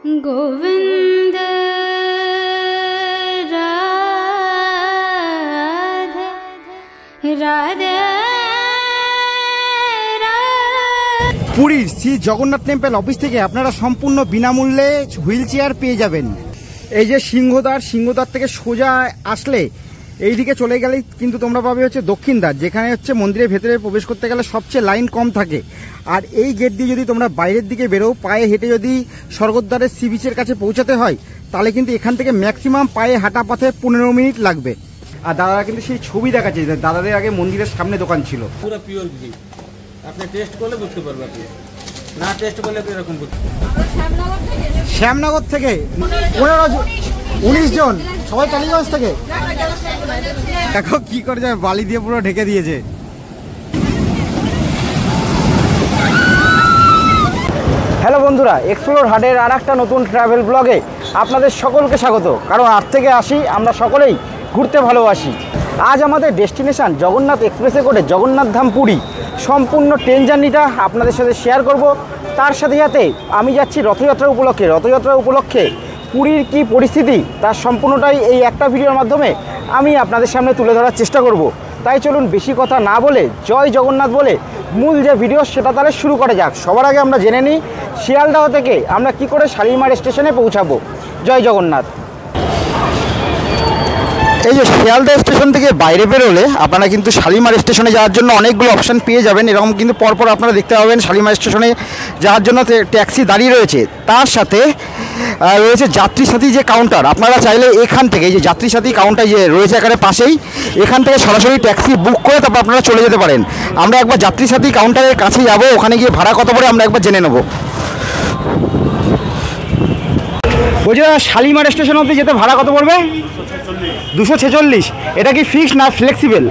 गोविंद राधे পুরীর Shri Jagannath temple office থেকে আপনারা সম্পূর্ণ বিনামূল্যে হুইল চেয়ার পেয়ে যাবেন। এই যে সিংহদ্বার থেকে সোজা আসলে এইদিকে চলে গেলেই কিন্তু তোমরা পাবে হচ্ছে দক্ষিণ দ্বার, যেখানে হচ্ছে মন্দিরের ভেতরে প্রবেশ করতে গেলে সবচেয়ে লাইন কম থাকে। আর এই গেট দিয়ে যদি তোমরা বাইরের দিকে বেরো, পায়ে হেঁটে যদি স্বর্গদ্বারের সি বিচের কাছে পৌঁছাতে হয়, তাহলে কিন্তু এখান থেকে ম্যাক্সিমাম পায়ে হাঁটা পথে 15 মিনিট লাগবে। আর দাদারা কিন্তু সেই ছবি দেখাচ্ছে, দাদাদের আগে মন্দিরের সামনে দোকান ছিল। পুরো পিওর ঘি, আপনি টেস্ট করলে বুঝতে পারবেন, আপনি না টেস্ট করলে এরকম বুঝতে। শ্যামনগর থেকে 19 জন, সবাই টালিগঞ্জ থেকে। দেখো কি করে যায়, বালি দিয়ে পুরো ঢেকে দিয়েছে। হ্যালো বন্ধুরা, এক্সপ্লোর হাটের আর একটা নতুন ট্রাভেল ব্লগে আপনাদের সকলকে স্বাগত। কারণ আজ থেকে আসি আমরা সকলেই ঘুরতে ভালোবাসি। আজ আমাদের ডেস্টিনেশন জগন্নাথ এক্সপ্রেসে করে জগন্নাথ ধাম পুরী, সম্পূর্ণ ট্রেন জার্নিটা আপনাদের সাথে শেয়ার করব। তার সাথে সাথে আমি যাচ্ছি রথযাত্রা উপলক্ষে পুরীর কি পরিস্থিতি তার সম্পূর্ণটাই এই একটা ভিডিওর মাধ্যমে আমি আপনাদের সামনে তুলে ধরার চেষ্টা করব। তাই চলুন বেশি কথা না বলে জয় জগন্নাথ বলে মূল যে ভিডিও সেটা তাহলে শুরু করা যাক। সবার আগে আমরা জেনে নিই শিয়ালদহ থেকে আমরা কি করে শালিমার স্টেশনে পৌঁছাবো। জয় জগন্নাথ। এই যে শিয়ালদহ স্টেশন থেকে বাইরে বেরোলে আপনারা কিন্তু শালিমার স্টেশনে যাওয়ার জন্য অনেকগুলো অপশান পেয়ে যাবেন। এরকম কিন্তু পরপর আপনারা দেখতে পাবেন শালিমার স্টেশনে যাওয়ার জন্য ট্যাক্সি দাঁড়িয়ে রয়েছে। তার সাথে রয়েছে যাত্রী সাথী যে কাউন্টার, আপনারা চাইলে এখান থেকে এই যে যাত্রী সাথী কাউন্টার যে রয়েছে এখানে পাশেই, এখান থেকে সরাসরি ট্যাক্সি বুক করে তারপর আপনারা চলে যেতে পারেন। আমরা একবার যাত্রী সাথী কাউন্টারের কাছে যাব, ওখানে গিয়ে ভাড়া কত পড়ে আমরা একবার জেনে নেব। বলছি শালিমার স্টেশন অবধি যেতে ভাড়া কত পড়বে? 246। এটা কি ফিক্সড না ফ্লেক্সিবল?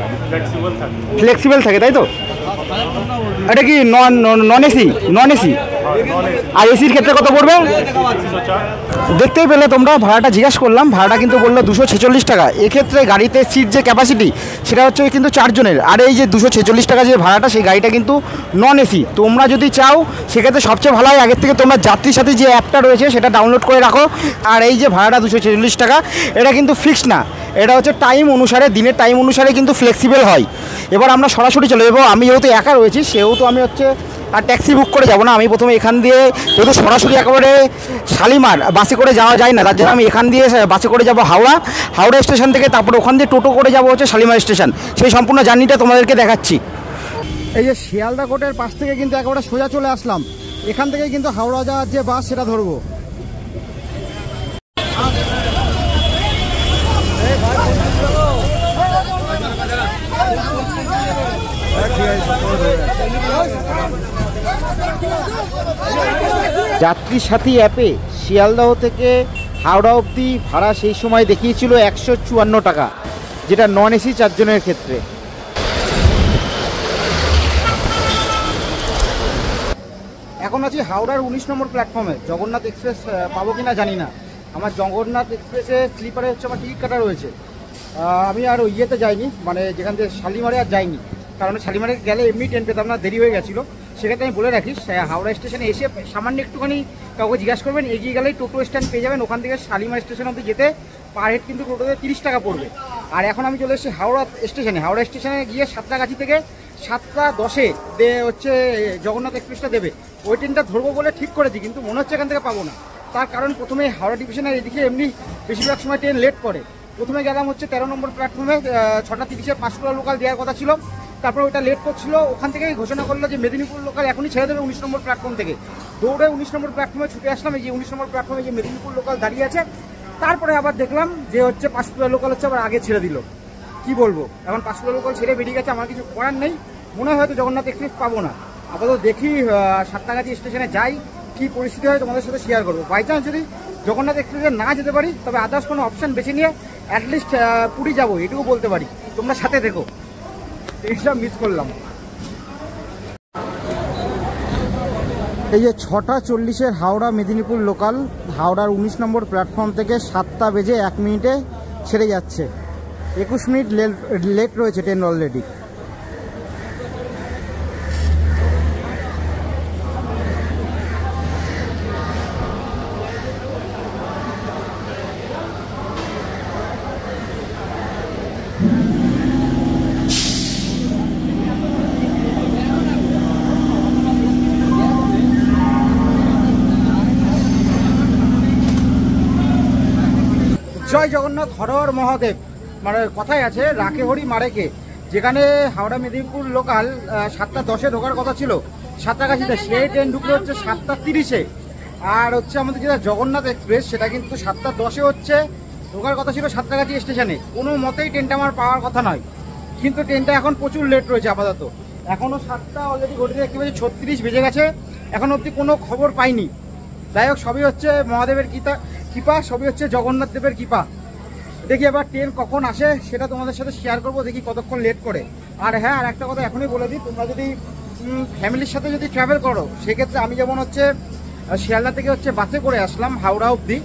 ফ্লেক্সিবল থাকে তাই তো? এটা কি নন এসি? আর এসির ক্ষেত্রে কত পড়বে? দেখতেই পেলে তোমরা, ভাড়াটা জিজ্ঞাসা করলাম, ভাড়াটা কিন্তু বললো 246 টাকা। এক্ষেত্রে গাড়িতে সিট যে ক্যাপাসিটি সেটা হচ্ছে কিন্তু 4 জনের। আর এই যে 246 টাকা যে ভাড়াটা, সেই গাড়িটা কিন্তু নন এসি। তোমরা যদি চাও সেক্ষেত্রে সবচেয়ে ভালো হয় আগের থেকে তোমরা যাত্রীর সাথে যে অ্যাপটা রয়েছে সেটা ডাউনলোড করে রাখো। আর এই যে ভাড়াটা 246 টাকা, এটা কিন্তু ফিক্সড না, এটা হচ্ছে টাইম অনুসারে, দিনের টাইম অনুসারে কিন্তু ফ্লেক্সিবল হয়। এবার আমরা সরাসরি চলে যাবো। আমি যেহেতু একা রয়েছি সেহেতু আমি হচ্ছে আর ট্যাক্সি বুক করে যাব না। আমি প্রথমে এখান দিয়ে, যেহেতু সরাসরি একেবারে শালিমার বাসে করে যাওয়া যায় না, তার জন্য আমি এখান দিয়ে বাসে করে যাব হাওড়া স্টেশন থেকে, তারপর ওখান দিয়ে টোটো করে যাব হচ্ছে শালিমার স্টেশন। সেই সম্পূর্ণ জার্নিটা তোমাদেরকে দেখাচ্ছি। এই যে শিয়ালদা কোর্টের পাশ থেকে কিন্তু একেবারে সোজা চলে আসলাম। এখান থেকে কিন্তু হাওড়া যাওয়ার যে বাস সেটা ধরবো। যাত্রী সাথী অ্যাপে শিয়ালদহ থেকে হাওড়া অবধি ভাড়া সেই সময় দেখিয়েছিল 154 টাকা, যেটা নন এসি 4 জনের ক্ষেত্রে। এখন আছি হাওড়ার 19 নম্বর প্ল্যাটফর্মে। জগন্নাথ এক্সপ্রেস পাবো কিনা জানি না। আমার জগন্নাথ এক্সপ্রেসে স্লিপারে হচ্ছে আমার টিকিট কাটা রয়েছে। আমি আর ইয়েতে যাইনি, মানে যেখান থেকে শালিমারে আর যাইনি, কারণ শালিমারে গেলে এমনি ট্রেন পেতাম না, দেরি হয়ে গেছিলো। সেক্ষেত্রে আমি বলে রাখি, হাওড়া স্টেশনে এসে সামান্য একটুখানি কাউকে জিজ্ঞাসা করবেন, এগিয়ে গেলেই টোটো স্ট্যান্ড পেয়ে যাবেন। ওখান থেকে শালিমার স্টেশন অবধি যেতে পার হেড কিন্তু টোটোতে 30 টাকা পড়বে। আর এখন আমি চলে এসেছি হাওড়া স্টেশনে গিয়ে সাঁতরাগাছি থেকে 7:10 হচ্ছে জগন্নাথ এক্সপ্রেসটা দেবে। ওই ট্রেনটা ধরবো বলে ঠিক করেছি, কিন্তু মনে হচ্ছে এখান থেকে পাবো না। তার কারণ প্রথমে হাওড়া ডিভিশনের এদিকে এমনি বেশিরভাগ সময় ট্রেন লেট করে। প্রথমে গেলাম হচ্ছে 13 নম্বর প্ল্যাটফর্মে, 6:30-এ 5 লোকাল দেওয়ার কথা ছিল। তারপর ওটা লেট করছিল, ওখান থেকেই ঘোষণা করলো যে মেদিনীপুর লোকাল এখনই ছেড়ে দেবে 19 নম্বর প্ল্যাটফর্ম থেকে। দৌড়ে 19 নম্বর প্ল্যাটফর্মে ছুটে আসলাম। এই যে 19 নম্বর প্ল্যাটফর্মে যে মেদিনীপুর লোকাল দাঁড়িয়ে আছে, তারপরে আবার দেখলাম যে হচ্ছে 5 লোকাল হচ্ছে আবার আগে ছেড়ে দিল। কি বলবো, এখন 5 লোকাল ছেড়ে বেরিয়ে গেছে, আমার কিছু করার নেই। মনে হয় হয়তো জগন্নাথ এক্সপ্রেস পাবো না। আপাতত দেখি সাঁতরাগাছি স্টেশনে যাই, কী পরিস্থিতি হয় তোমাদের সাথে শেয়ার করবো। বাই চান্স যদি জগন্নাথ এক্সপ্রেসে না যেতে পারি, তবে আদার্স কোনো অপশান বেছে নিয়ে অ্যাটলিস্ট পুরী যাবো, এটুকু বলতে পারি। তোমরা সাথে দেখো, এটা মিস করলাম। এই যে 6:40-এর হাওড়া মেদিনীপুর লোকাল হাওড়ার 19 নম্বর প্ল্যাটফর্ম থেকে 7:01 ছেড়ে যাচ্ছে। 21 মিনিট লেট রয়েছে ট্রেন অলরেডি। জয় জগন্নাথ, হর হর মহাদেব। মানে কথাই আছে রাখে হরি মারে কে। যেখানে হাওড়া মেদিনীপুর লোকাল 7:10 ঢোকার কথা ছিল সাঁতরাগাছিতে, সেই ট্রেন ঢুকলো হচ্ছে 7:30-এ। আর হচ্ছে আমাদের যেটা জগন্নাথ এক্সপ্রেস সেটা কিন্তু 7:10-এ হচ্ছে ঢোকার কথা ছিল সাঁতরাগাছি স্টেশনে। কোনো মতেই ট্রেনটা আমার পাওয়ার কথা নয়, কিন্তু ট্রেনটা এখন প্রচুর লেট রয়েছে আপাতত। এখনও 7টা অলরেডি ঘটিতে দেখতে পাচ্ছি 36 বেজে গেছে, এখন অবধি কোনো খবর পাইনি। যাই হোক, সবই হচ্ছে মহাদেবের কৃপা, সবই হচ্ছে জগন্নাথ দেবের কৃপা। দেখি এবার ট্রেন কখন আসে সেটা তোমাদের সাথে শেয়ার করবো, দেখি কতক্ষণ লেট করে। আর হ্যাঁ, আর একটা কথা এখনই বলে দিই, তোমরা যদি ফ্যামিলির সাথে যদি ট্রাভেল করো সেক্ষেত্রে আমি যেমন হচ্ছে শিয়ালদা থেকে হচ্ছে বাসে করে আসলাম হাওড়া অবধি,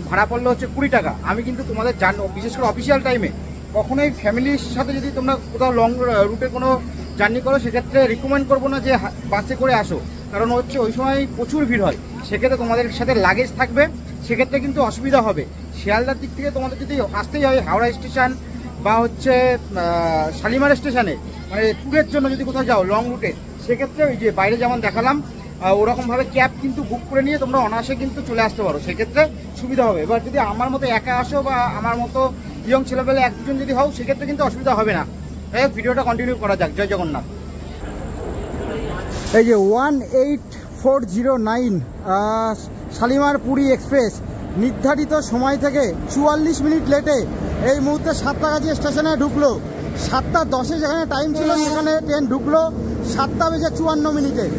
ভাড়া পড়লো হচ্ছে 20 টাকা। আমি কিন্তু তোমাদের বিশেষ করে অফিসিয়াল টাইমে কখনোই ফ্যামিলির সাথে যদি তোমরা কোথাও লং রুটে কোনো জার্নি করো সেক্ষেত্রে রিকমেন্ড করবো না যে বাসে করে আসো, কারণ হচ্ছে ওই সময় প্রচুর ভিড় হয়। সেক্ষেত্রে তোমাদের সাথে লাগেজ থাকবে, সেক্ষেত্রে কিন্তু অসুবিধা হবে। শিয়ালদার দিক থেকে তোমাদের যদি আসতেই হয় হাওড়া স্টেশন বা হচ্ছে শালিমার স্টেশনে, মানে ট্যুরের জন্য যদি কোথাও যাও লং রুটে, সেক্ষেত্রে ওই যে বাইরে যেমন দেখালাম ওরকমভাবে ক্যাব কিন্তু বুক করে নিয়ে তোমরা অনায়াসে কিন্তু চলে আসতে পারো, সেক্ষেত্রে সুবিধা হবে। এবার যদি আমার মতো একা আসো বা আমার মতো ইয়ং ছেলেবেলে একজন যদি হও সেক্ষেত্রে কিন্তু অসুবিধা হবে না। তাই ভিডিওটা কন্টিনিউ করা যাক। জয় জগন্নাথ। এই যে 18409 শালিমার পুরী এক্সপ্রেস নির্ধারিত সময় থেকে 44 মিনিট লেটে এই মুহূর্তে সাঁতরাগাছি স্টেশনে ঢুকলো। 7:10-এ যেখানে টাইম ছিল সেখানে ট্রেন ঢুকলো 7:54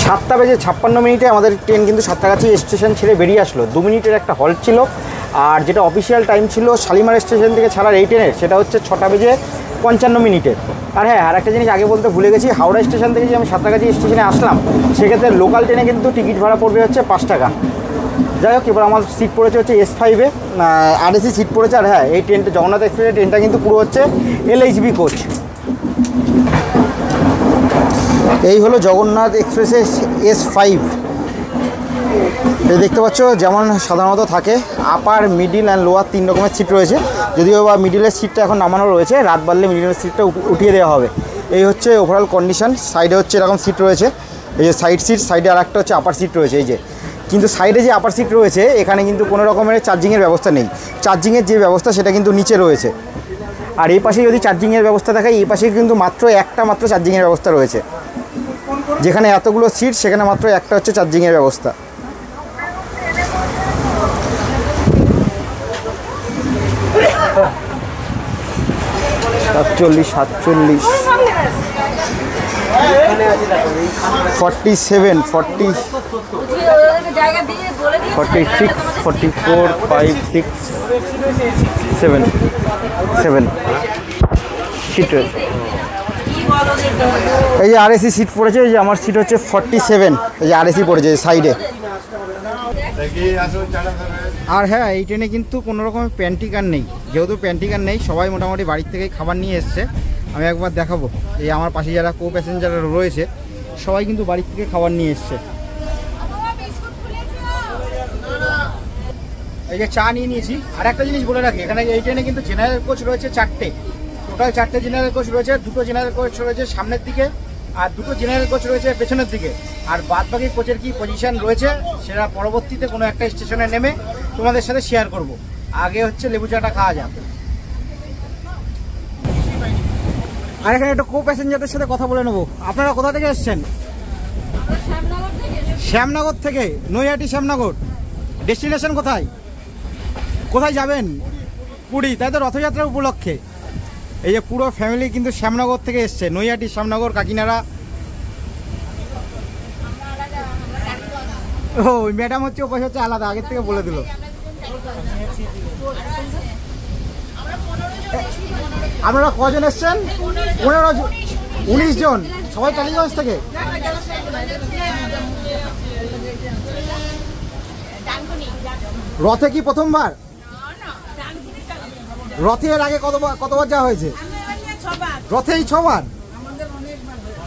7:56 আমাদের ট্রেন কিন্তু সাঁতরাগাছি স্টেশন ছেড়ে বেরিয়ে আসলো। 2 মিনিটের একটা হল্ট ছিল। আর যেটা অফিসিয়াল টাইম ছিল শালিমার স্টেশন থেকে ছাড়ার এই ট্রেনের, সেটা হচ্ছে 6:55। আর হ্যাঁ, আর একটা জিনিস আগে বলতে ভুলে গেছি, হাওড়া স্টেশন থেকে যে আমি সাঁতরাগাছি স্টেশনে আসলাম সেক্ষেত্রে লোকাল ট্রেনে কিন্তু টিকিট ভাড়া পড়বে হচ্ছে 5 টাকা। যাই হোক, এবার আমার সিট পড়েছে হচ্ছে S5-এ, RAC সিট পড়েছে। আর হ্যাঁ, এই ট্রেনটা জগন্নাথ এক্সপ্রেসের ট্রেনটা কিন্তু পুরো হচ্ছে LHB কোচ। এই হলো জগন্নাথ এক্সপ্রেসের S5। এই দেখতে পাচ্ছ যেমন সাধারণত থাকে, আপার, মিডিল অ্যান্ড লোয়ার 3 রকমের সিট রয়েছে। যদিও বা মিডিলের সিটটা এখন নামানো রয়েছে, রাত বাড়লে মিডিলের সিটটা উঠিয়ে দেওয়া হবে। এই হচ্ছে ওভারঅল কন্ডিশন। সাইডে হচ্ছে এরকম সিট রয়েছে, এই যে সাইড সিট, সাইডে আর একটা হচ্ছে আপার সিট রয়েছে এই যে। কিন্তু সাইডে যে আপার সিট রয়েছে এখানে কিন্তু কোনো রকমের চার্জিংয়ের ব্যবস্থা নেই। চার্জিংয়ের যে ব্যবস্থা সেটা কিন্তু নিচে রয়েছে। আর এই পাশে যদি চার্জিংয়ের ব্যবস্থা থাকে, এই পাশে কিন্তু মাত্র চার্জিংয়ের ব্যবস্থা রয়েছে। যেখানে এতগুলো সিট সেখানে মাত্র একটা হচ্ছে চার্জিংয়ের ব্যবস্থা। সাতচল্লিশ 47 40 46 44 5 6 7 সিট রয়েছে। এই যে RAC সিট পড়েছে, এই যে আমার সিট হচ্ছে 47, এই যে RAC পড়েছে সাইডে। আর হ্যাঁ, এই ট্রেনে কিন্তু কোনো রকমের প্যান্টি কার নেই। যেহেতু প্যান্টি কার নেই, সবাই মোটামুটি বাড়ির থেকেই খাবার নিয়ে এসছে। আমি একবার দেখাবো, এই আমার পাশে যারা কো প্যাসেঞ্জার রয়েছে সবাই কিন্তু বাড়ির থেকে খাবার নিয়ে এসছে। এই যে চা নিয়ে নিয়েছি। আর একটা জিনিস বলে রাখি, এখানে এই ট্রেনে কিন্তু জেনারেল কোচ রয়েছে 4টে, টোটাল 4টে জেনারেল কোচ রয়েছে। 2টো জেনারেল কোচ রয়েছে সামনের দিকে আর 2টো জেনারেল কোচ রয়েছে পেছনের দিকে। আর বাদবাকি কোচের কি পজিশন রয়েছে সেটা পরবর্তীতে কোনো একটা স্টেশনে নেমে তোমাদের সাথে শেয়ার করব। আগে হচ্ছে লেবু চাটা খাওয়া যাক। আর এখানে একটা কো প্যাসেঞ্জারদের সাথে কথা বলে নেবো। আপনারা কোথা থেকে এসছেন? শ্যামনগর থেকে। নৈহাটি শ্যামনগর। ডেস্টিনেশন কোথায়? কোথায় যাবেন? পুরী, তাই তো, রথযাত্রার উপলক্ষে। এই যে পুরো ফ্যামিলি কিন্তু শ্যামনগর থেকে এসছে, নৈহাটি, শ্যামনগর, কাকিনাড়া। ও ম্যাডাম হচ্ছে ও পাশে হচ্ছে আলাদা, আগের থেকে বলে দিল। আপনারা কজন এসছেন? 19 জন। সবাই টালিগঞ্জ থেকে। রথে কি প্রথমবার? রথে এর আগে কতবার যাওয়া হয়েছে? রথেই 6বার।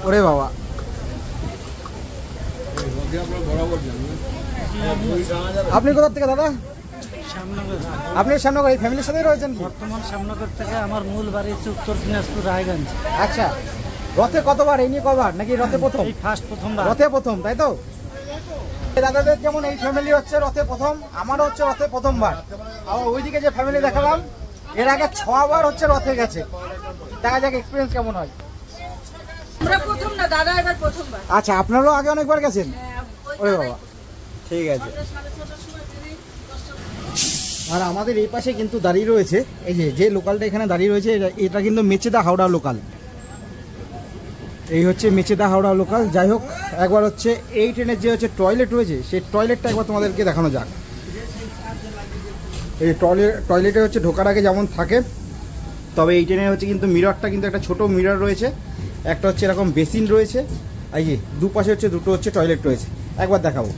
ওরে বাবা। আপনি কোথা থেকে দাদা? আপনি শ্যামনগর। এই ফ্যামিলির সাথেই রয়েছেন? বর্তমান শ্যামনগর থেকে আমার মূল বাড়ি হচ্ছে উত্তর দিনাজপুর রায়গঞ্জ। আচ্ছা, রথে কতবার, এই নিয়ে কবার নাকি রথে প্রথম? ফার্স্ট প্রথমবার। রথে প্রথম, তাই তো? দাদাদের যেমন এই ফ্যামিলি হচ্ছে রথে প্রথম, আমারও হচ্ছে রথে প্রথমবার। আবার ওইদিকে যে ফ্যামিলি দেখালাম এর আগে 6 বার হচ্ছে রথে গেছে। দেখা যাক এক্সপিরিয়েন্স কেমন হয়। আমরা প্রথম না, দাদা এবার প্রথমবার। আচ্ছা, আপনারাও আগে অনেকবার গেছেন? ওরে বাবা, ঠিক আছে। আর আমাদের এই পাশে কিন্তু দাঁড়িয়ে রয়েছে, এই যে লোকালটা এখানে দাঁড়িয়ে রয়েছে, এটা কিন্তু মেচেদা হাওড়া লোকাল। এই হচ্ছে মেচেদা হাওড়া লোকাল। যাই হোক, একবার হচ্ছে এই ট্রেনের যে হচ্ছে টয়লেট রয়েছে সেই টয়লেটটা একবার তোমাদেরকে দেখানো যাক। এই টয়লেটে হচ্ছে ঢোকার আগে যেমন থাকে, তবে এই ট্রেনে হচ্ছে কিন্তু মিররটা কিন্তু একটা ছোট মিরর রয়েছে, একটা হচ্ছে এরকম বেসিন রয়েছে, এই যে দুপাশে হচ্ছে দুটো হচ্ছে টয়লেট রয়েছে। একবার দেখাবো।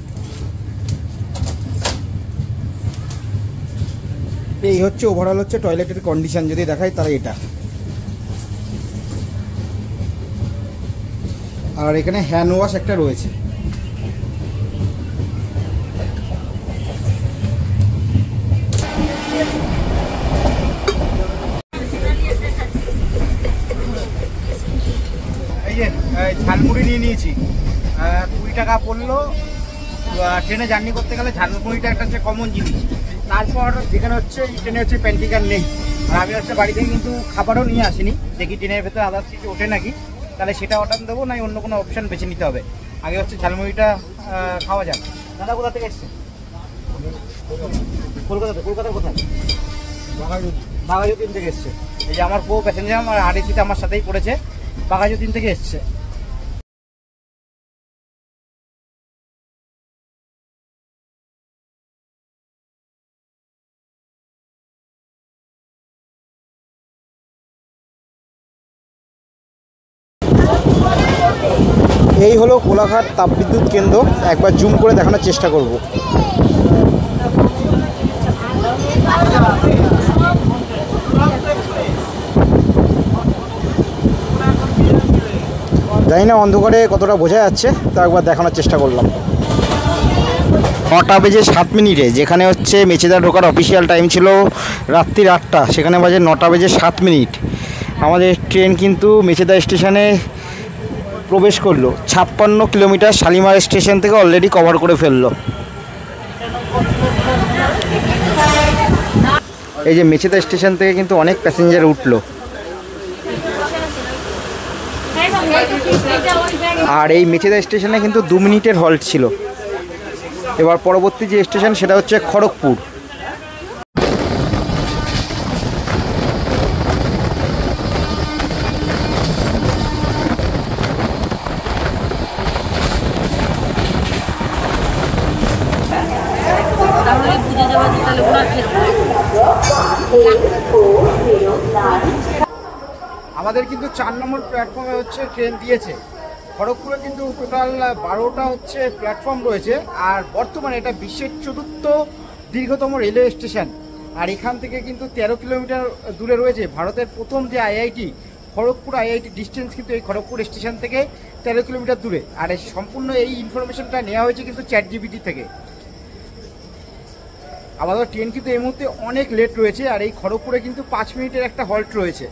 এই হচ্ছে ওভারঅল হচ্ছে টয়লেটের কন্ডিশন, যদি দেখাই তাহলে এটা। আর এখানে হ্যান্ড ওয়াশ একটা রয়েছে। এই যে ঝালমুড়ি নিয়ে নিয়েছি, 20 টাকা পড়লো। ট্রেনে জার্নি করতে গেলে ঝালমুড়িটা একটা হচ্ছে কমন জিনিস। তারপর যেখানে হচ্ছে এই ট্রেনে হচ্ছে প্যান্টিকার নেই, আর আমি হচ্ছে বাড়ি থেকে কিন্তু খাবারও নিয়ে আসিনি, দেখি ট্রেনের ভেতরে আদার্স কিছু ওঠে নাকি, তাহলে সেটা অর্ডার দেবো, না অন্য কোনো অপশান বেছে নিতে হবে। আগে হচ্ছে ঝালমুড়িটা খাওয়া যাক। দাদা কোথা থেকে এসছে? কলকাতাতে। কলকাতার কোথায়? বাঘাযতীন থেকে এসছে। এই যে আমার প্যাসেঞ্জার আমার আরএসিতে আমার সাথেই পড়েছে, বাঘাযতীন থেকে এসছে। এই হলো কোলাঘাট তাপবিদ্যুৎ কেন্দ্র, একবার জুম করে দেখানোর চেষ্টা করব। জানি না অন্ধকারে কতটা বোঝা যাচ্ছে, তা একবার দেখানোর চেষ্টা করলাম। 9টা বেজে 7 মিনিটে, যেখানে হচ্ছে মেচেদা ঢোকার অফিসিয়াল টাইম ছিল রাত্রি 8টা, সেখানে বাজে 9টা বেজে 7 মিনিট। আমাদের ট্রেন কিন্তু মেচেদা স্টেশনে প্রবেশ করলো। 56 কিলোমিটার শালিমার স্টেশন থেকে অলরেডি কভার করে ফেললো। এই যে মেচেদা স্টেশন থেকে কিন্তু অনেক প্যাসেঞ্জার উঠলো, আর এই মেচেদা স্টেশনে কিন্তু 2 মিনিটের হল্ট ছিল। এবার পরবর্তী যে স্টেশন সেটা হচ্ছে খড়গপুর। আমাদের কিন্তু 4 নম্বর প্ল্যাটফর্মে হচ্ছে ট্রেন দিয়েছে। খড়গপুরে কিন্তু টোটাল 12টা হচ্ছে প্ল্যাটফর্ম রয়েছে, আর বর্তমানে এটা বিশ্বের 4র্থ দীর্ঘতম রেলওয়ে স্টেশন। আর এখান থেকে কিন্তু 13 কিলোমিটার দূরে রয়েছে ভারতের প্রথম যে আইআইটি, খড়গপুর আইআইটি। ডিস্টেন্স কিন্তু এই খড়গপুর স্টেশন থেকে 13 কিলোমিটার দূরে। আর সম্পূর্ণ এই ইনফরমেশনটা নেওয়া হয়েছে কিন্তু ChatGPT থেকে। আমাদের ট্রেন কিন্তু এই মুহূর্তে অনেক লেট রয়েছে, আর এই খড়গপুরে কিন্তু 5 মিনিটের একটা হল্ট রয়েছে।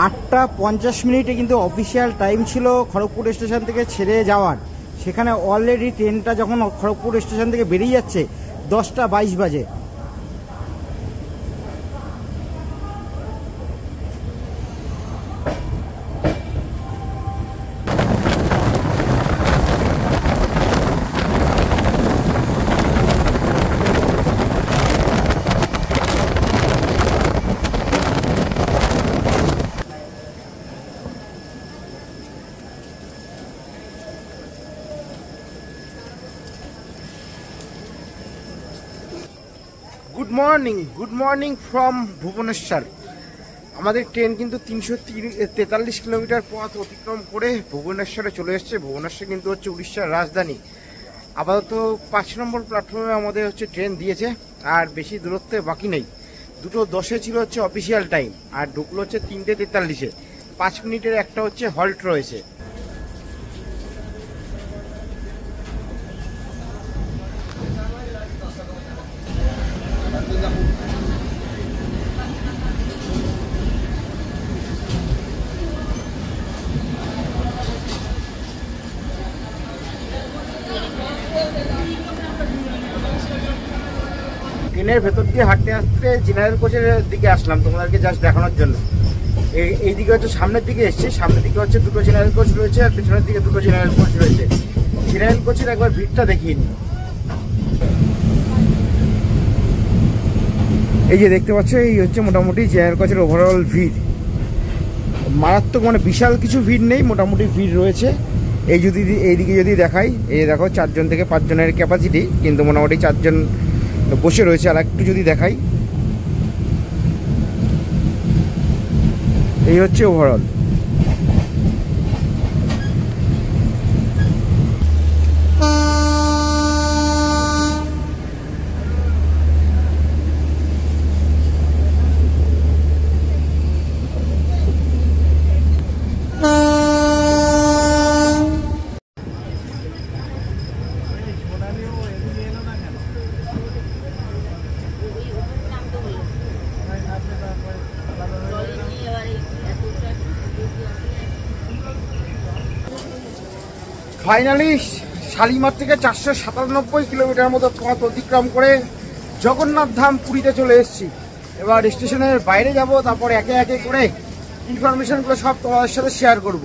8টা 50 মিনিটে কিন্তু অফিসিয়াল টাইম ছিল খড়গপুর স্টেশন থেকে ছেড়ে যাওয়ার। সেখানে অলরেডি ট্রেনটা যখন খড়গপুর স্টেশন থেকে বেরিয়ে যাচ্ছে 10টা 22 বাজে। Good morning from Bhubaneswar. আমাদের ট্রেন কিন্তু 343 কিলোমিটার পথ অতিক্রম করে ভুবনেশ্বরে চলে এসছে। ভুবনেশ্বর কিন্তু হচ্ছে উড়িষ্যার রাজধানী। আপাতত 5 নম্বর প্ল্যাটফর্মে আমাদের হচ্ছে ট্রেন দিয়েছে, আর বেশি দূরত্বে বাকি নেই। 2:10 ছিল হচ্ছে অফিসিয়াল টাইম, আর ঢুকলো হচ্ছে 3:43-এ। 5 মিনিটের একটা হচ্ছে হল্ট রয়েছে। ট্রেনের ভেতর দিয়ে হাঁটতে হাঁটতে জেনারেল কোচের দিকে আসলাম তোমাদেরকে জাস্ট দেখানোর জন্য। এই দিকে হচ্ছে সামনের দিকে এসেছি, সামনের দিকে হচ্ছে দুটো জেনারেল কোচ রয়েছে আর পেছনের দিকে দুটো জেনারেল কোচ রয়েছে। জেনারেল কোচের একবার ভিড়টা দেখিয়ে নিই। এই যে দেখতে পাচ্ছ, এই হচ্ছে মোটামুটি জেনারেল কোচের ওভারঅল ভিড়। মারাত্মক, মানে বিশাল কিছু ভিড় নেই, মোটামুটি ভিড় রয়েছে। এইদিকে যদি দেখাই, এই দেখো 4 জন থেকে 5 জনের ক্যাপাসিটি, কিন্তু মোটামুটি 4 জন বসে রয়েছে। আর একটু যদি দেখাই, এই হচ্ছে ওভারঅল। ফাইনালি শালিমার থেকে 497 কিলোমিটার মতো পথ অতিক্রম করে জগন্নাথ ধাম পুরীতে চলে এসেছি। এবার স্টেশনের বাইরে যাব, তারপর একে একে করে ইনফরমেশনগুলো সব তোমাদের সাথে শেয়ার করব।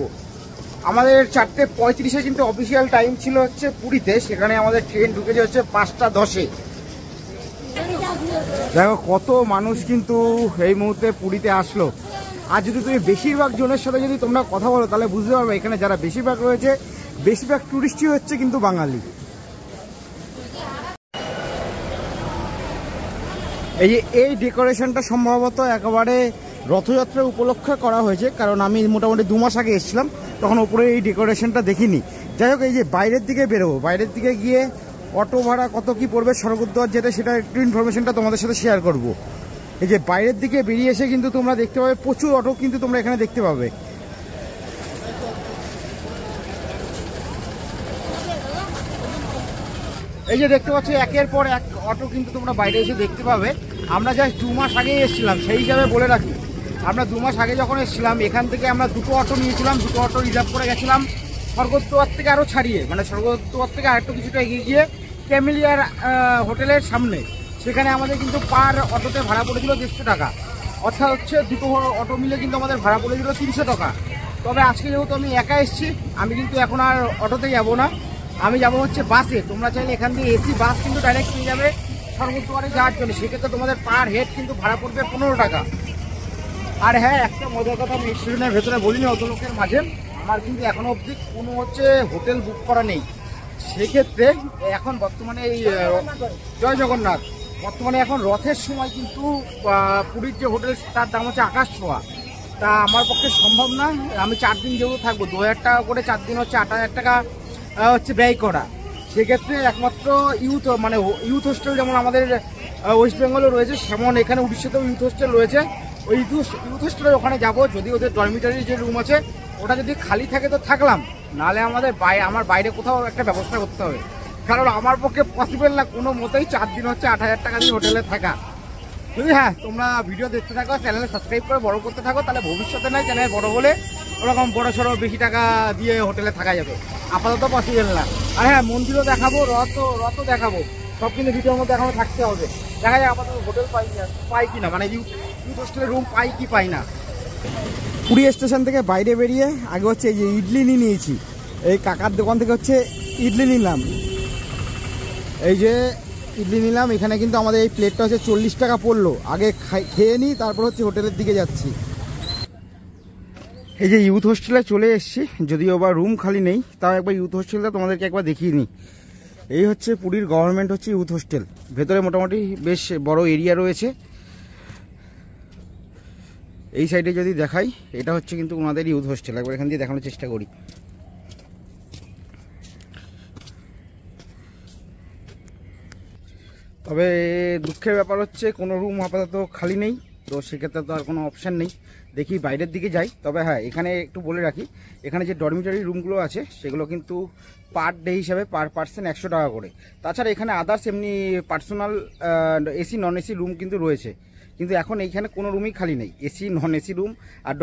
আমাদের 4:35-এ কিন্তু অফিসিয়াল টাইম ছিল হচ্ছে পুরীতে, সেখানে আমাদের ট্রেন ঢুকেছে হচ্ছে 5:10-এ। দেখো কত মানুষ কিন্তু এই মুহূর্তে পুরীতে আসলো। আর যদি তুমি বেশিরভাগ জনের সাথে যদি তোমরা কথা বলো, তাহলে বুঝতে পারবে এখানে যারা বেশিরভাগ রয়েছে, বেশিরভাগ টুরিস্টই হচ্ছে কিন্তু বাঙালি। এই ডেকোরেশনটা সম্ভবত একেবারে রথযাত্রা উপলক্ষে করা হয়েছে, কারণ আমি মোটামুটি 2 মাস আগে এসেছিলাম, তখন ওপরে এই ডেকোরেশনটা দেখিনি। যাই হোক, এই যে বাইরের দিকে বেরোবো, বাইরের দিকে গিয়ে অটো ভাড়া কত কি পড়বে স্বর্গদ্বার যেটা, সেটা একটু ইনফরমেশনটা তোমাদের সাথে শেয়ার করব। এই যে বাইরের দিকে বেরিয়ে এসে কিন্তু তোমরা দেখতে পাবে প্রচুর অটো কিন্তু তোমরা এখানে দেখতে পাবে। এই যে দেখতে পাচ্ছ একের পর এক অটো কিন্তু তোমরা বাইরে এসে দেখতে পাবে। আমরা জাস্ট 2 মাস আগে এসেছিলাম, সেই হিসাবে বলে রাখি, আমরা 2 মাস আগে যখন এসেছিলাম এখান থেকে আমরা 2টো অটো নিয়েছিলাম, 2টো অটো রিজার্ভ করে গেছিলাম স্বর্গদ্বার থেকে আরও ছাড়িয়ে, মানে স্বর্গদ্বার থেকে আরেকটু কিছুটা এগিয়ে গিয়ে ক্যামেলিয়ার হোটেলের সামনে। সেখানে আমাদের কিন্তু পার অটোতে ভাড়া পড়েছিল 150 টাকা, অর্থাৎ হচ্ছে 2টো অটো মিলে কিন্তু আমাদের ভাড়া পড়েছিল 300 টাকা। তবে আজকে যেহেতু আমি একা এসেছি, আমি কিন্তু এখন আর অটোতে যাব না, আমি যাবো হচ্ছে বাসে। তোমরা চাইলে এখান থেকে এসি বাস কিন্তু ডাইরেক্ট পেয়ে যাবে স্বর্গদ্বারে যাওয়ার জন্য। সেক্ষেত্রে তোমাদের পার হেড কিন্তু ভাড়া পড়বে 15 টাকা। আর হ্যাঁ, একটা মজার কথা আমি স্টেশনের ভেতরে বলিনি অত লোকের মাঝে, আমার কিন্তু এখনো অবধি কোনো হচ্ছে হোটেল বুক করা নেই। সেক্ষেত্রে এখন বর্তমানে এই জয় জগন্নাথ, বর্তমানে এখন রথের সময় কিন্তু পুরীর যে হোটেল তার দাম হচ্ছে আকাশ ছোঁয়া। তা আমার পক্ষে সম্ভব না, আমি 4 দিন যেহেতু থাকবো, 2000 টাকা করে 4 দিন হচ্ছে 8000 টাকা হচ্ছে ব্যয় করা। সেক্ষেত্রে একমাত্র ইউথ হোস্টেল যেমন আমাদের ওয়েস্ট বেঙ্গলে রয়েছে, সেমন এখানে উড়িষ্যাতেও ইউথ হোস্টেল রয়েছে। ওই ইউথ হোস্টেলের ওখানে যাবো, যদি ওদের ডরমিটারি যে রুম আছে ওটা যদি খালি থাকে তো থাকলাম, নাহলে আমার বাইরে কোথাও একটা ব্যবস্থা করতে হবে, কারণ আমার পক্ষে পসিবল না কোনো মতেই 4 দিন হচ্ছে 8000 টাকা দিয়ে হোটেলে থাকা। যদি হ্যাঁ তোমরা ভিডিও দেখতে থাকো, চ্যানেলে সাবস্ক্রাইব করে বড় করতে থাকো, তাহলে ভবিষ্যতে নয় চ্যানেল বড় হলে ওরকম বড় সড়ো বেশি টাকা দিয়ে হোটেলে থাকা যাবে। আপাতত পসিবল না। আর হ্যাঁ, মন্দিরও দেখাবো, রথও দেখাবো, সব কিন্তু ভিডিওর মধ্যে এখনো থাকতে হবে। দেখা যায় আপাতত হোটেল পাই কিনা, মানে ইউথ হোস্টেলের রুম পাই কি পাই না। পুরী স্টেশন থেকে বাইরে বেরিয়ে আগে হচ্ছে এই যে ইডলি নিয়েছি, এই কাকার দোকান থেকে হচ্ছে ইডলি নিলাম। এই যে ইডলি নিলাম, এখানে কিন্তু আমাদের এই প্লেটটা হচ্ছে 40 টাকা পড়লো। আগে খেয়ে নিই, তারপর হচ্ছে হোটেলের দিকে যাচ্ছি। এই যে ইউথ হোস্টেলে চলে এসেছি, যদিও বা রুম খালি নেই, তাও একবার ইউথ হোস্টেলটা তোমাদেরকে একবার দেখিয়ে নিই। এই হচ্ছে পুরীর গভর্নমেন্ট হচ্ছে ইউথ হোস্টেল, ভেতরে মোটামুটি বেশ বড় এরিয়া রয়েছে। এই সাইডে যদি দেখাই, এটা হচ্ছে কিন্তু ওনাদের ইউথ হোস্টেল, একবার এখান দিয়ে দেখানোর চেষ্টা করি। তবে দুঃখের ব্যাপার হচ্ছে কোনো রুম আপাতত খালি নেই, তো সেক্ষেত্রে তো আর কোনো অপশান নেই, দেখি বাইরের দিকে যাই। তবে হ্যাঁ, এখানে একটু বলে রাখি, এখানে যে ডরমিটারি রুমগুলো আছে সেগুলো কিন্তু পার ডে হিসাবে পার পার্সন 100 টাকা করে। তাছাড়া এখানে আদার্স এমনি personal AC non AC room কিন্তু রয়েছে, কিন্তু এখন এইখানে কোনো রুমই খালি নেই। এসি নন এসি রুম আর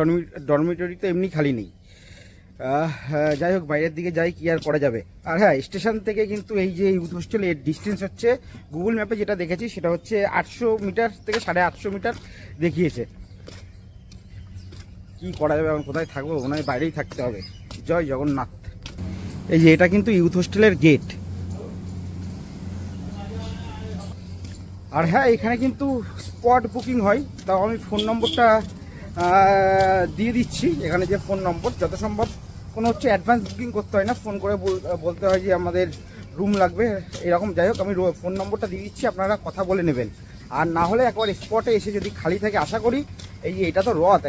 ডরমিটরি তো এমনি খালি নেই। যাই হোক, বাইরের দিকে যাই, কি আর করা যাবে। আর হ্যাঁ, স্টেশন থেকে কিন্তু এই যে ইউথ হোস্টেলের ডিস্টেন্স হচ্ছে, গুগল ম্যাপে যেটা দেখেছি সেটা হচ্ছে 800 মিটার থেকে 850 মিটার দেখিয়েছে। কি করা যাবে, এখন কোথায় থাকবো, মনে হয় বাইরেই থাকতে হবে। জয় জগন্নাথ। এই যে এটা কিন্তু ইউথ হোস্টেলের গেট। আর হ্যাঁ, এখানে কিন্তু স্পট বুকিং হয়। তাও আমি ফোন নম্বরটা দিয়ে দিচ্ছি। এখানে যে ফোন নম্বর, যত সম্ভব কোনো হচ্ছে অ্যাডভান্স বুকিং করতে হয় না, ফোন করে বলতে হয় যে আমাদের রুম লাগবে এরকম। যাই হোক, আমি ফোন নম্বরটা দিয়ে দিচ্ছি, আপনারা কথা বলে নেবেন। আর না হলে একবার স্পটে এসে যদি খালি থাকে, আশা করি এই যে এটা তো রথ,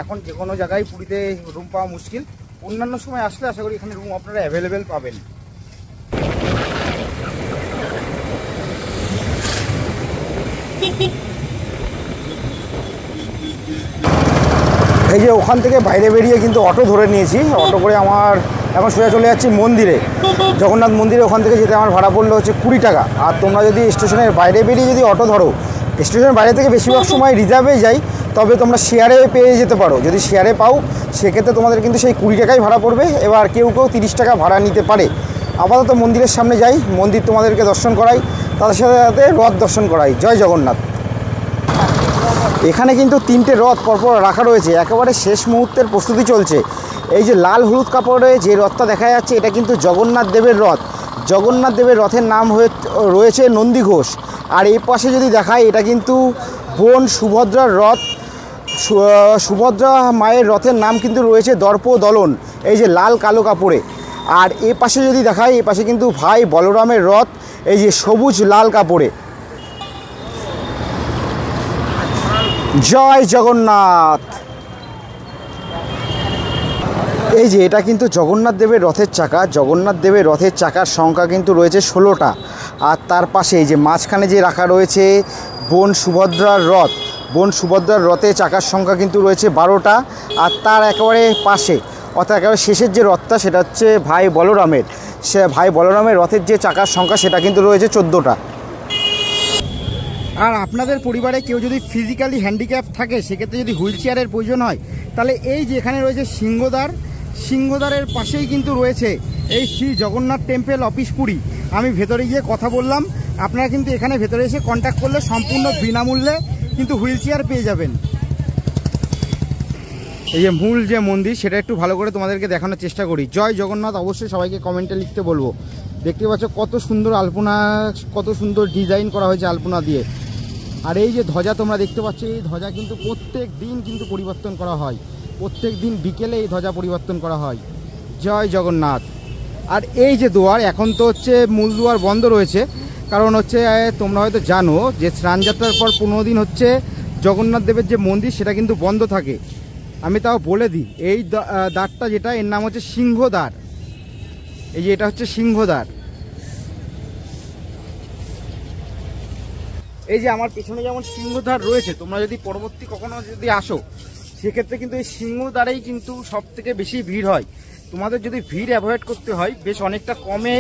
এখন যে কোনো জায়গায় পুরীতে রুম পাওয়া মুশকিল। অন্যান্য সময় আসলে আশা করি এখানে রুম আপনারা অ্যাভেলেবেল পাবেন। এই যে ওখান থেকে বাইরে বেরিয়ে কিন্তু অটো ধরে নিয়েছি। অটো করে আমার এখন সোজা চলে যাচ্ছি মন্দিরে, জগন্নাথ মন্দিরে। ওখান থেকে যেতে আমার ভাড়া পড়লো হচ্ছে 20 টাকা। আর তোমরা যদি স্টেশনের বাইরে বেরিয়ে যদি অটো ধরো, স্টেশনের বাইরে থেকে বেশিরভাগ সময় রিজার্ভে যাই, তবে তোমরা শেয়ারে পেয়ে যেতে পারো। যদি শেয়ারে পাও, সেক্ষেত্রে তোমাদের কিন্তু সেই 20 টাকাই ভাড়া পড়বে। এবার কেউ 30 টাকা ভাড়া নিতে পারে। আপাতত মন্দিরের সামনে যাই, মন্দির তোমাদেরকে দর্শন করাই, তাদের সাথে সাথে রথ দর্শন করাই। জয় জগন্নাথ। এখানে কিন্তু 3টে রথ পরপর রাখা রয়েছে, একেবারে শেষ মুহূর্তের প্রস্তুতি চলছে। এই যে লাল হলুদ কাপড়ে যে রথটা দেখা যাচ্ছে, এটা কিন্তু জগন্নাথ দেবের রথ। জগন্নাথ দেবের রথের নাম রয়েছে নন্দী ঘোষ। আর এই পাশে যদি দেখায়, এটা কিন্তু বোন সুভদ্রার রথ। সুভদ্রা মায়ের রথের নাম কিন্তু রয়েছে দর্প দলন, এই যে লাল কালো কাপড়ে। আর এ পাশে যদি দেখায়, এ পাশে কিন্তু ভাই বলরামের রথ, এই যে সবুজ লাল কাপড়ে। জয় জগন্নাথ। এই যে এটা কিন্তু জগন্নাথ দেবের রথের চাকা। জগন্নাথ দেবের রথের চাকার সংখ্যা কিন্তু রয়েছে 16টা। আর তার পাশে এই যে মাঝখানে যে রাখা রয়েছে বোন সুভদ্রার রথ, বোন সুভদ্রার রথের চাকার সংখ্যা কিন্তু রয়েছে 12টা। আর তার একেবারে পাশে, অর্থাৎ একেবারে শেষের যে রথটা, সেটা হচ্ছে ভাই বলরামের। সে ভাই বলরামের রথের যে চাকার সংখ্যা, সেটা কিন্তু রয়েছে 14টা। আর আপনাদের পরিবারে কেউ যদি ফিজিক্যালি হ্যান্ডিক্যাপ থাকে, সেক্ষেত্রে যদি হুইল চেয়ারের প্রয়োজন হয়, তাহলে এই যে এখানে রয়েছে সিংহদ্বার, সিংহদ্বারের পাশেই কিন্তু রয়েছে এই শ্রী জগন্নাথ টেম্পল অফিস পুরী। আমি ভেতরে গিয়ে কথা বললাম। আপনারা কিন্তু এখানে ভেতরে এসে কন্ট্যাক্ট করলে সম্পূর্ণ বিনামূল্যে কিন্তু হুইল চেয়ার পেয়ে যাবেন। এই যে মূল যে মন্দির, সেটা একটু ভালো করে তোমাদেরকে দেখানোর চেষ্টা করি। জয় জগন্নাথ অবশ্যই সবাইকে কমেন্টে লিখতে বলবো। দেখতে পাচ্ছ কত সুন্দর আলপনা, কত সুন্দর ডিজাইন করা হয়েছে আলপনা দিয়ে। আর এই যে ধ্বজা তোমরা দেখতে পাচ্ছ, এই ধ্বজা কিন্তু প্রত্যেক দিন কিন্তু পরিবর্তন করা হয়। প্রত্যেক দিন বিকেলে এই ধ্বজা পরিবর্তন করা হয়। জয় জগন্নাথ। আর এই যে দুয়ার, এখন তো হচ্ছে মূল দুয়ার বন্ধ রয়েছে, কারণ হচ্ছে তোমরা হয়তো জানো যে স্নানযাত্রার পর 15 দিন হচ্ছে জগন্নাথ দেবের যে মন্দির, সেটা কিন্তু বন্ধ থাকে। আমি তাও বলে দিই, এই দ্বারটা যেটা, এর নাম হচ্ছে সিংহদ্বার। এই যে এটা হচ্ছে সিংহদ্বার। এই যে আমার পেছনে যেমন সিংহদ্বার রয়েছে, তোমরা যদি পরবর্তী কখনো যদি আসো, সেক্ষেত্রে কিন্তু এই সিংহদ্বারেই কিন্তু সব থেকে বেশি ভিড় হয়। তোমাদের যদি ভিড় অ্যাভয়েড করতে হয়, বেশ অনেকটা কমে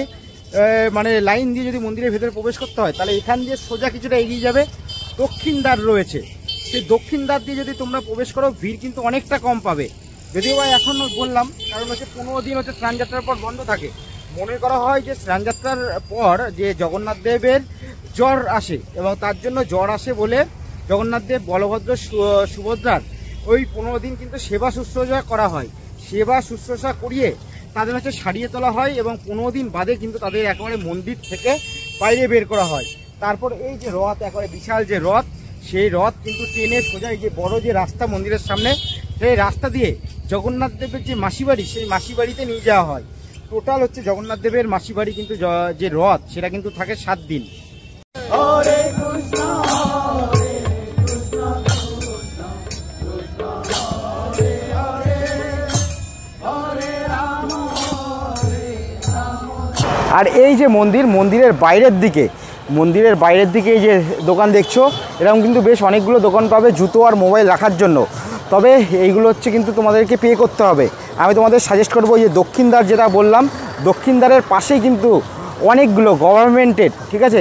মানে লাইন দিয়ে যদি মন্দিরের ভেতরে প্রবেশ করতে হয়, তাহলে এখান দিয়ে সোজা কিছুটা এগিয়ে যাবে, দক্ষিণ দ্বার রয়েছে। সেই দক্ষিণ দ্বার দিয়ে যদি তোমরা প্রবেশ করো, ভিড় কিন্তু অনেকটা কম পাবে। যদিও বা এখন বললাম, কারণ হচ্ছে 15 দিন হচ্ছে স্নানযাত্রার পর বন্ধ থাকে। মনে করা হয় যে স্নানযাত্রার পর যে জগন্নাথ দেবের জ্বর আসে, এবং তার জন্য জ্বর আসে বলে জগন্নাথ দেব, বলভদ্র, সুভদ্রার ওই 15 দিন কিন্তু সেবা শুশ্রূষা করা হয়। সেবা শুশ্রূষা করিয়ে তাদের হচ্ছে সারিয়ে তোলা হয়, এবং 15 দিন বাদে কিন্তু তাদের একেবারে মন্দির থেকে বাইরে বের করা হয়। তারপর এই যে রথ, একেবারে বিশাল যে রথ, সেই রথ কিন্তু ট্রেনে সোজা এই যে বড় যে রাস্তা মন্দিরের সামনে, সেই রাস্তা দিয়ে জগন্নাথ দেবের যে মাসিবাড়ি, সেই মাসিবাড়িতে নিয়ে যাওয়া হয়। টোটাল হচ্ছে জগন্নাথ দেবের মাসিবাড়ি কিন্তু যে রথ, সেটা কিন্তু থাকে 7 দিন। আর এই যে মন্দিরের বাইরের দিকে, এই যে দোকান দেখছো, এরকম কিন্তু বেশ অনেকগুলো দোকান পাবে জুতো আর মোবাইল রাখার জন্য। তবে এইগুলো হচ্ছে কিন্তু তোমাদেরকে পে করতে হবে। আমি তোমাদের সাজেস্ট করবো যে দক্ষিণ দ্বার যেটা বললাম, দক্ষিণ দ্বারের পাশেই কিন্তু অনেকগুলো গভর্নমেন্টের, ঠিক আছে,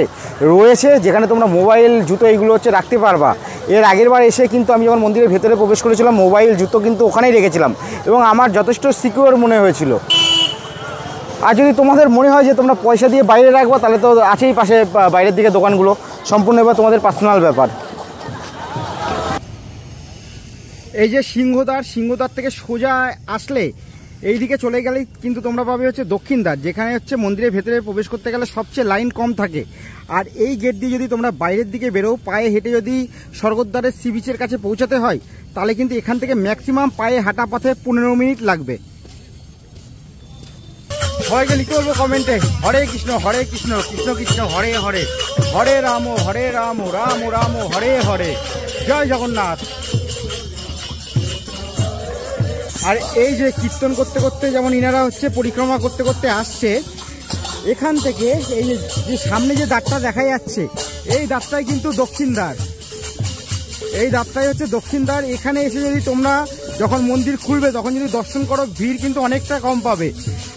রয়েছে, যেখানে তোমরা মোবাইল জুতো এইগুলো হচ্ছে রাখতে পারবা। এর আগের বার এসে কিন্তু আমি যখন মন্দিরের ভেতরে প্রবেশ করেছিলাম মোবাইল জুতো কিন্তু ওখানেই রেখেছিলাম এবং আমার যথেষ্ট সিকিউর মনে হয়েছিল। আর যদি তোমাদের মনে হয় যে তোমরা পয়সা দিয়ে বাইরে রাখবা তাহলে তো আছেই পাশে বাইরের দিকে দোকানগুলো, সম্পূর্ণ এবার তোমাদের পার্সোনাল ব্যাপার। এই যে সিংহদ্বার থেকে সোজা আসলে এই দিকে চলে গেলেই কিন্তু তোমরা পাবে হচ্ছে দক্ষিণ দ্বার, যেখানে হচ্ছে মন্দিরের ভেতরে প্রবেশ করতে গেলে সবচেয়ে লাইন কম থাকে। আর এই গেট দিয়ে যদি তোমরা বাইরের দিকে বেরো, পায়ে হেঁটে যদি স্বর্গদ্বারের সি বিচের কাছে পৌঁছাতে হয় তাহলে কিন্তু এখান থেকে ম্যাক্সিমাম পায়ে হাঁটা পথে 15 মিনিট লাগবে। সবাইকে লিখে বলবো কমেন্টে হরে কৃষ্ণ কৃষ্ণ কৃষ্ণ হরে হরে, হরে রাম রাম রাম হরে হরে, জয় জগন্নাথ। আর এই যে কীর্তন করতে করতে যেমন ইনারা হচ্ছে পরিক্রমা করতে করতে আসছে, এখান থেকে এই যে সামনে যে দ্বারটা দেখা যাচ্ছে এই দ্বারটাই কিন্তু দক্ষিণ দ্বার, এই দ্বারটাই হচ্ছে দক্ষিণ দ্বার। এখানে এসে যদি তোমরা যখন মন্দির খুলবে তখন যদি দর্শন করো ভিড় কিন্তু অনেকটা কম পাবে।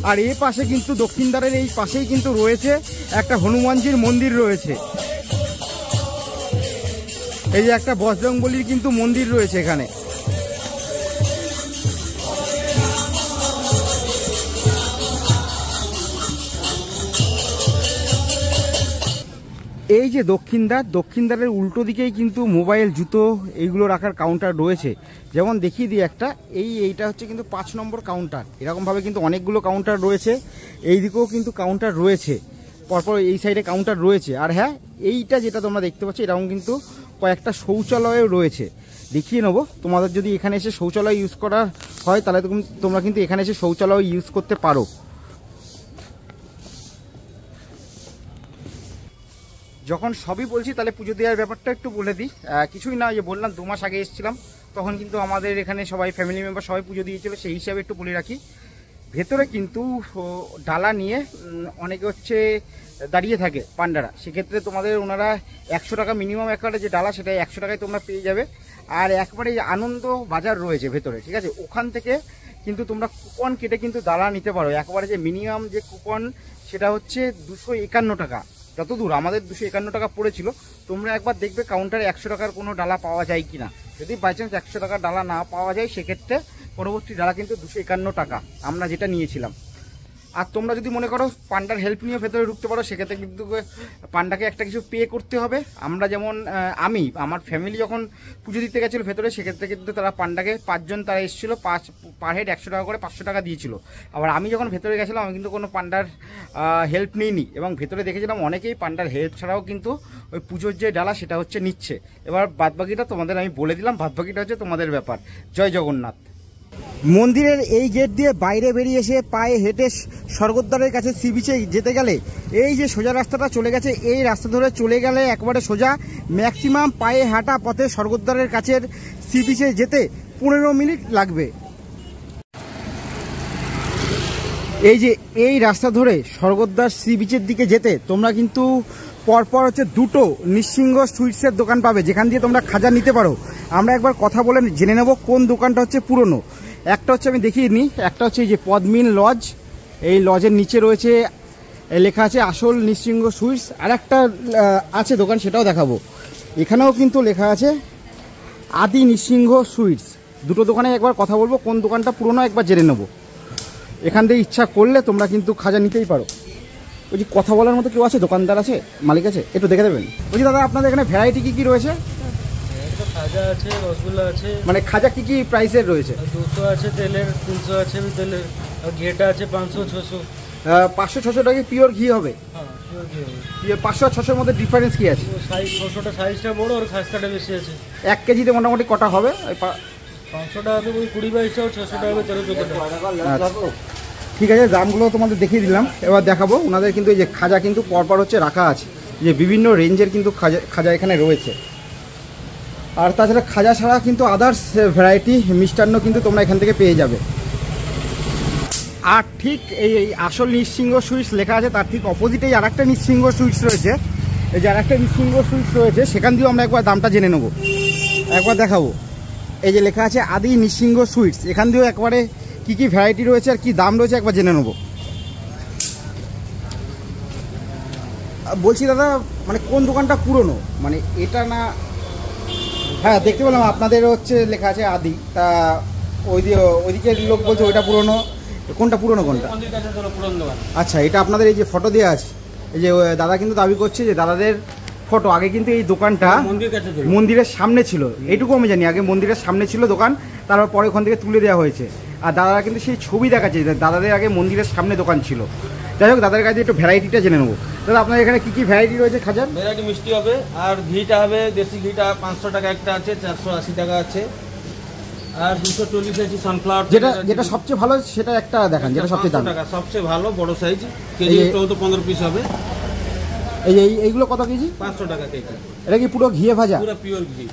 আর এই পাশে কিন্তু দক্ষিণ দ্বারের এই পাশেই কিন্তু রয়েছে একটা হনুমানজির মন্দির রয়েছে, এই যে একটা বজরংবলীর কিন্তু মন্দির রয়েছে এখানে। এই যে দক্ষিণ দ্বারের উল্টো দিকেই কিন্তু মোবাইল জুতো এইগুলো রাখার কাউন্টার রয়েছে। যেমন দেখিয়ে দিই একটা, এইটা হচ্ছে কিন্তু 5 নম্বর কাউন্টার, এরকমভাবে কিন্তু অনেকগুলো কাউন্টার রয়েছে। এই দিকেও কিন্তু কাউন্টার রয়েছে, পরপর এই সাইডে কাউন্টার রয়েছে। আর হ্যাঁ, এইটা যেটা তোমরা দেখতে পাচ্ছ এরকম কিন্তু কয়েকটা শৌচালয়ও রয়েছে, দেখিয়ে নেবো। তোমাদের যদি এখানে এসে শৌচালয় ইউজ করা হয় তাহলে তোমরা কিন্তু এখানে এসে শৌচালয় ইউজ করতে পারো। যখন সবই বলছি তাহলে পুজো দেওয়ার ব্যাপারটা একটু বলে দিই। কিছুই না, যে বললাম 2 মাস আগে এসেছিলাম, তখন কিন্তু আমাদের এখানে সবাই ফ্যামিলি মেম্বার সবাই পুজো দিয়েছিল, সেই হিসাবে একটু বলে রাখি। ভেতরে কিন্তু ডালা নিয়ে অনেকে হচ্ছে দাঁড়িয়ে থাকে পান্ডারা, সেক্ষেত্রে তোমাদের ওনারা 100 টাকা মিনিমাম একবারে যে ডালা সেটা 100 টাকায় তোমরা পেয়ে যাবে। আর একবারে আনন্দ বাজার রয়েছে ভেতরে, ঠিক আছে, ওখান থেকে কিন্তু তোমরা কুপন কেটে কিন্তু ডালা নিতে পারো। একবারে যে মিনিমাম যে কুপন সেটা হচ্ছে 251 টাকা, যতদূর আমাদের 251 টাকা পড়েছিল। তোমরা একবার দেখবে কাউন্টারে 100 টাকার কোনো ডালা পাওয়া যায় কিনা, যদি বাই চান্স 100 টাকার ডালা না পাওয়া যায় সেক্ষেত্রে পরবর্তী ডালা কিন্তু 251 টাকা আমরা যেটা নিয়েছিলাম। আর তোমরা যদি মনে করো পান্ডার হেল্প নিয়ে ভেতরে ঢুকতে পারো, সেক্ষেত্রে কিন্তু পান্ডাকে একটা কিছু পে করতে হবে। আমরা যেমন আমার ফ্যামিলি যখন পুজো দিতে গেছিলো ভেতরে, সেক্ষেত্রে কিন্তু তারা পান্ডাকে 5 জন তারা এসেছিলো, পার হেড 100 টাকা করে 500 টাকা দিয়েছিল। আবার আমি যখন ভেতরে গেছিলাম আমি কিন্তু কোনো পান্ডার হেল্প নিইনি, এবং ভেতরে দেখেছিলাম অনেকেই পান্ডার হেল্প ছাড়াও কিন্তু ওই পুজোর যে ডালা সেটা হচ্ছে নিচ্ছে। এবার বাদবাকিটা তোমাদের আমি বলে দিলাম, বাদবাকিটা হচ্ছে তোমাদের ব্যাপার। জয় জগন্নাথ। মন্দিরের এই গেট দিয়ে বাইরে বেরিয়ে এসে পায়ে হেঁটে স্বর্গদ্বারের কাছে সি বিচে যেতে গেলে এই যে সোজা রাস্তাটা চলে গেছে, এই রাস্তা ধরে চলে গেলে একবারে সোজা ম্যাক্সিমাম পায়ে হাঁটা পথে স্বর্গদ্বারের কাছের সি বিচে যেতে 15 মিনিট লাগবে। এই যে এই রাস্তা ধরে স্বর্গদ্বার সি বিচের দিকে যেতে তোমরা কিন্তু পরপর হচ্ছে 2টো নৃসিংহ সুইটসের দোকান পাবে, যেখান দিয়ে তোমরা খাজা নিতে পারো। আমরা একবার কথা বলে জেনে নেব কোন দোকানটা হচ্ছে পুরনো। একটা হচ্ছে আমি দেখিয়ে নিই, একটা হচ্ছে এই যে পদ্মিন লজ, এই লজের নিচে রয়েছে লেখা আছে আসল নৃসিংহ সুইটস। আর একটা আছে দোকান, সেটাও দেখাবো। এখানেও কিন্তু লেখা আছে আদি নৃসিংহ সুইটস। 2টো দোকানে একবার কথা বলবো, কোন দোকানটা পুরনো একবার জেনে নেবো। এখান থেকে ইচ্ছা করলে তোমরা কিন্তু খাজা নিতেই পারো। ওই যে কথা বলার মতো কেউ আছে, দোকানদার আছে, মালিক আছে, একটু দেখে দেবেন। বলছি দাদা আপনাদের এখানে ভ্যারাইটি কী কী রয়েছে? খাজা আছে, রসগোল্লা আছে। মানে খাজা কি কি প্রাইসের রয়েছে? 200 আছে তেলের, 300 আছে তেলের, আর ঘিটা আছে 500 600। 500-600 টাকা পিওর ঘি হবে? হ্যাঁ পিওর ঘি হবে। 500 আর 600-এর মধ্যে ডিফারেন্স কি আছে? সাইজ 600টা সাইজটা বড় আর খাস্তাটা বেশি আছে। 1 কেজিতে মোটামুটি কটা হবে? 500 টাকা 20-22টা, 600 টাকা 13-14টা। ঠিক আছে, দামগুলো তোমাদের দেখিয়ে দিলাম। এবার দেখাবো ওনাদের কিন্তু এই যে খাজা কিন্তু পরপর হচ্ছে রাখা আছে, যে বিভিন্ন রেঞ্জের কিন্তু খাজা এখানে রয়েছে। আর তাছাড়া খাজা ছাড়া কিন্তু আদার্স ভ্যারাইটি মিষ্টান্ন কিন্তু তোমরা এখান থেকে পেয়ে যাবে। আর ঠিক এই আসল নৃসিংহ সুইটস লেখা আছে তার ঠিক অপোজিটেই আর একটা নৃসিংহ সুইটস রয়েছে। এই যে আর একটা নৃসিংহ সুইটস রয়েছে, সেখান দিয়েও আমরা একবার দামটা জেনে নেব, একবার দেখাবো। এই যে লেখা আছে আদি নৃসিংহ সুইটস, এখান দিয়েও একবারে কী কী ভ্যারাইটি রয়েছে আর কী দাম রয়েছে একবার জেনে নেব। বলছি দাদা, মানে কোন দোকানটা পুরনো, মানে এটা না? হ্যাঁ, দেখতে পেলাম আপনাদের হচ্ছে লেখা আছে আদি, তা ওইদিকের লোক বলছে ওইটা পুরনো। কোনটা পুরনো কোনটা? মন্দির কাছে চলো পুরনো দোকান। আচ্ছা, এটা আপনাদের এই যে ফটো দেওয়া আছে, এই যে দাদা কিন্তু দাবি করছে যে দাদাদের ফটো। আগে কিন্তু এই দোকানটা মন্দির কাছে চলো। মন্দিরের সামনে ছিল, এইটুকু আমি জানি। আগে মন্দিরের সামনে ছিল দোকান, তারপর পরে ওখান থেকে তুলে দেওয়া হয়েছে। আর দাদারা কিন্তু সেই ছবি দেখাচ্ছে যে দাদাদের আগে মন্দিরের সামনে দোকান ছিল। যাই হোক, দাদার কাছে একটু ভ্যারাইটিটা জেনে নেবো। দাদা, আপনার এখানে কী কী ভ্যারাইটি রয়েছে খাজার? ভ্যারাইটি মিষ্টি হবে, আর ঘিটা হবে দেশি ঘিটা 500 টাকা একটা আছে, 480 টাকা আছে, আর 240 আছে সানফ্লাওয়ার। যেটা সবচেয়ে ভালো সেটা একটা দেখান, যেটা সবচেয়ে দাম। টাকা সবচেয়ে ভালো বড় সাইজ, কেজি 14-15 পিস হবে। এইগুলো কত কেজি? 500 টাকা কেজি। এটা কি পুরো ঘিয়ে ভাজা? পুরো পিওর ঘি।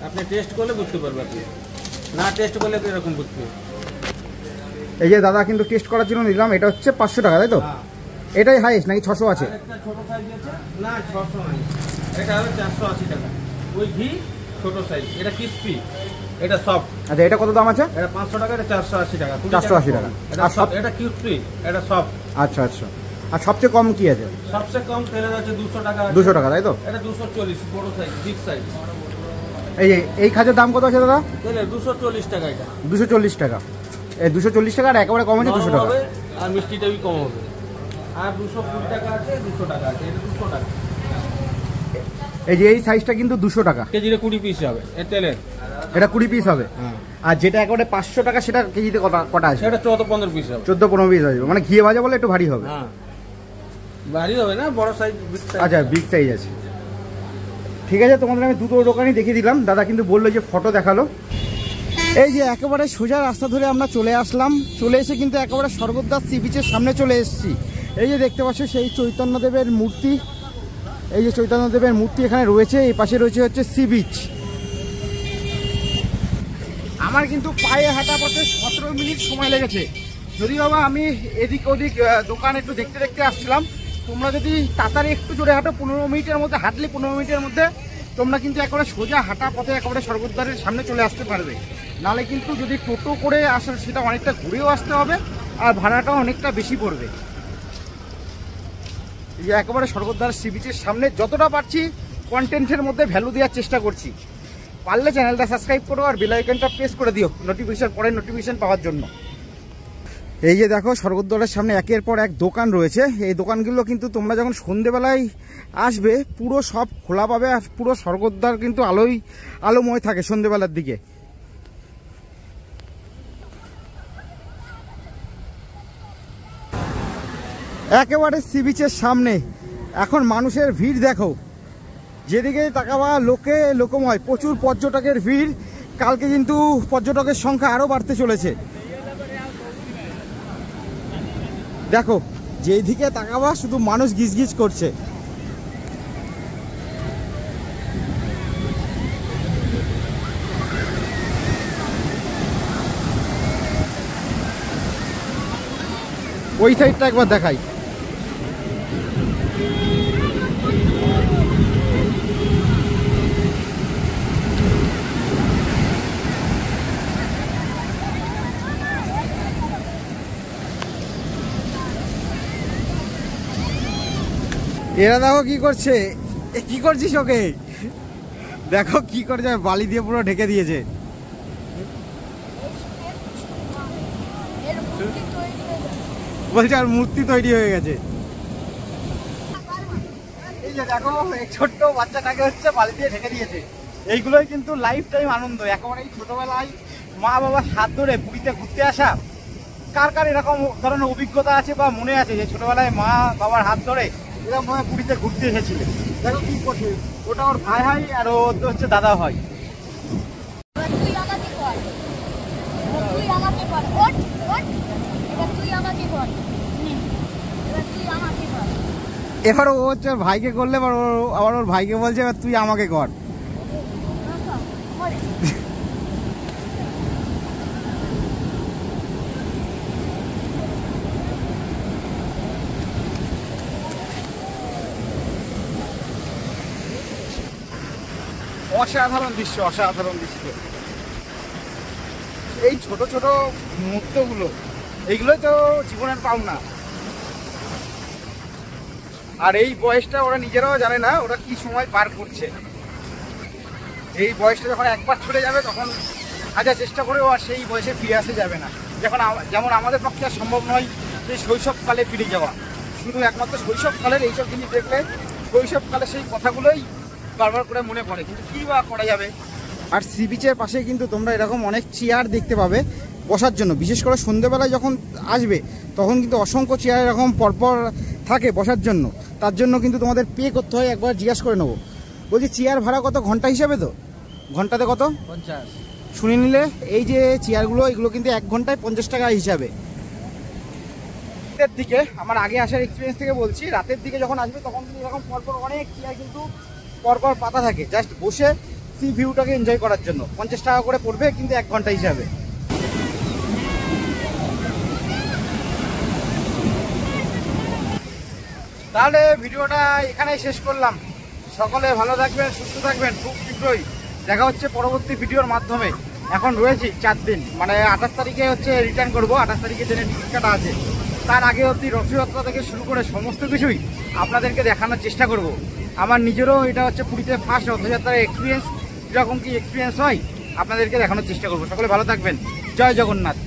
আপনি টেস্ট করলে বুঝতে পারবেন, আপনি না টেস্ট করলে আপনি এরকম বুঝতে পারবেন। এই যে দাদা কিন্তু টেস্ট করার জন্য নিলাম, এটা হচ্ছে 500 টাকা, তাই তো? এটাই হাইস্ট নাকি 600 আছে? একটা ছোট সাইজ আছে না, 600 নাই, এটা হবে 480 টাকা। ওই ঘি ছোট সাইজ, এটা ক্রিসপি, এটা সফট। আচ্ছা, এটা কত দাম আছে? এটা 500 টাকা, এটা 480 টাকা। 480 টাকা। এটা সফট, এটা ক্রিসপি, এটা সফট। আচ্ছা আচ্ছা। আর সবচেয়ে কম কি আছে? সবচেয়ে কম তেলের আছে 200 টাকা। 200 টাকা, তাই তো? এটা 240 বড় সাইজ, বিগ সাইজ। এই খাজার দাম কত আছে দাদা? তেলে 240 টাকা এটা। 240 টাকা। এই 240 টাকা, আর একেবারে কম আছে 200 টাকা। আর মিষ্টিটাও কম হবে। আর 220 টাকা আছে, 200 টাকা আছে, এটা 200 টাকা। এই যে এই সাইজটা কিন্তু 200 টাকা। কেজিতে 20 পিস হবে এর তেলের। এটা 20 পিস হবে। হ্যাঁ। আর যেটা একেবারে 500 টাকা, সেটা কেজিতে কটা আছে? এটা 14-15 পিস হবে। 14-15 পিস আসবে, মানে ঘিয়ে ভাজা বলে একটু ভারী হবে। হ্যাঁ, ভারী হবে না, বড় সাইজ, বিগ সাইজ। আচ্ছা, বিগ সাইজ আছে। ঠিক আছে, তোমাদের আমি দুটো দোকানই দেখিয়ে দিলাম। দাদা কিন্তু বললো যে ফটো দেখালো। এই যে একেবারে সোজা রাস্তা ধরে আমরা চলে আসলাম, চলে এসে কিন্তু একেবারে স্বর্গদ্বার সি বিচের সামনে চলে এসেছি। এই যে দেখতে পাচ্ছ সেই চৈতন্যদেবের মূর্তি, এই যে চৈতন্যদেবের মূর্তি এখানে রয়েছে। এই পাশে রয়েছে হচ্ছে সি বিচ। আমার কিন্তু পায়ে হাঁটা পথে 17 মিনিট সময় লেগেছে। যদি বাবা আমি এদিক ওদিক দোকান একটু দেখতে দেখতে আসছিলাম। তোমরা যদি তাড়াতাড়ি একটু জোরে হাঁটো, 15 মিনিটের মধ্যে হাঁটলে 15 মিনিটের মধ্যে তোমরা কিন্তু একেবারে সোজা হাঁটা পথে একেবারে স্বর্গদ্বারের সামনে চলে আসতে পারবে। নাহলে কিন্তু যদি টোটো করে আসো, সেটা অনেকটা ঘুরেও আসতে হবে, আর ভাড়াটাও অনেকটা বেশি পড়বে। এই যে একেবারে স্বর্গদ্বার সি বিচের সামনে, যতটা পারছি কন্টেন্টের মধ্যে ভ্যালু দেওয়ার চেষ্টা করছি। পারলে চ্যানেলটা সাবস্ক্রাইব করো আর বেল আইকনটা প্রেস করে দিও নোটিফিকেশন, পরে নোটিফিকেশন পাওয়ার জন্য। এই যে দেখো স্বর্গদ্বারের সামনে একের পর এক দোকান রয়েছে। এই দোকানগুলো কিন্তু তোমরা যখন সন্ধেবেলায় আসবে পুরো সব খোলা পাবে, আর পুরো স্বর্গদ্বার কিন্তু আলোময় থাকে সন্ধেবেলার দিকে। একেবারে সি বিচের সামনে এখন মানুষের ভিড় দেখো, যেদিকে তাকাবা লোকময়, প্রচুর পর্যটকের ভিড়। কালকে কিন্তু পর্যটকের সংখ্যা আরও বাড়তে চলেছে। দেখো যেদিকে তাকাবা শুধু মানুষ গিজগিজ করছে। ওই সাইডটা একবার দেখাই। এরা দেখো কি করছে, কি করছিস ওকে? দেখো কি করছে, বালি দিয়ে পুরো ঢেকে দিয়েছে। বলছে আর মূর্তি তৈরি হয়ে গেছে। এই যে দেখো এই ছোট্ট বাচ্চাটাকে হচ্ছে বালি দিয়ে ঢেকে দিয়েছে। এইগুলোই কিন্তু লাইফ টাইম আনন্দ। একেবারে এই ছোটবেলায় মা বাবার হাত ধরে পুরীতে ঘুরতে আসা, কার কার এরকম ধরনের অভিজ্ঞতা আছে বা মনে আছে যে ছোটবেলায় মা বাবার হাত ধরে এরকম ভাবে পুরীতে ঘুরতে এসেছিল? দেখো কি করছে, ওটা ওর ভাই হয় আর ও হচ্ছে দাদা হয়। এবার ও হচ্ছে ভাইকে করলে, আবার ওর ভাইকে বলছে এবার তুই আমাকে কর। অসাধারণ দৃশ্য, অসাধারণ দৃশ্য। এই ছোট ছোট মুহূর্তগুলো, এইগুলোই তো জীবনের পাওনা। আর এই বয়সটা ওরা নিজেরাও জানে না ওরা কি সময় পার করছে। এই বয়সটা যখন একবার ছুটে যাবে তখন হাজার চেষ্টা করেও আর সেই বয়সে ফিরে আসা যাবে না। যেমন আমাদের পক্ষে আর সম্ভব নয় সেই শৈশবকালে ফিরে যাওয়া, শুধু একমাত্র শৈশবকালের এইসব জিনিস দেখলে শৈশবকালে সেই কথাগুলোই বারবার করে মনে পড়ে, কিন্তু কী বা করা যাবে। আর সি বিচের পাশে কিন্তু তোমরা এরকম অনেক চেয়ার দেখতে পাবে বসার জন্য, বিশেষ করে সন্ধ্যেবেলায় যখন আসবে তখন কিন্তু অসংখ্য চেয়ার এরকম পরপর থাকে বসার জন্য। তার জন্য কিন্তু তোমাদের পে করতে হয়, একবার জিজ্ঞাসা করে নেবো। বলছি চেয়ার ভাড়া কত ঘন্টা হিসাবে? তো ঘন্টাতে কত? 50। শুনে নিলে এই যে চেয়ারগুলো এগুলো কিন্তু 1 ঘন্টায় 50 টাকা হিসাবে। রাতের দিকে আমার আগে আসার এক্সপিরিয়েন্স থেকে বলছি, রাতের দিকে যখন আসবে তখন কিন্তু এরকম পরপর অনেক চেয়ার কিন্তু পরপর পাতা থাকে জাস্ট বসে সি ভিউটাকে এনজয় করার জন্য। 50 টাকা করে পড়বে কিন্তু 1 ঘন্টা হিসাবে। তাহলে ভিডিওটা এখানেই শেষ করলাম। সকলে ভালো থাকবেন, সুস্থ থাকবেন। খুব শীঘ্রই দেখা হচ্ছে পরবর্তী ভিডিওর মাধ্যমে। এখন রয়েছি 4 দিন, মানে 28 তারিখে হচ্ছে রিটার্ন করবো। 28 তারিখে ট্রেনের টিকিট কাটা আছে। তার আগে অবধি রথযাত্রা থেকে শুরু করে সমস্ত কিছুই আপনাদেরকে দেখানোর চেষ্টা করব। আমার নিজেরও এটা হচ্ছে পুরীতে ফার্স্ট রথযাত্রার এক্সপিরিয়েন্স, কীরকম কী এক্সপিরিয়েন্স হয় আপনাদেরকে দেখানোর চেষ্টা করবো। সকলে ভালো থাকবেন। জয় জগন্নাথ।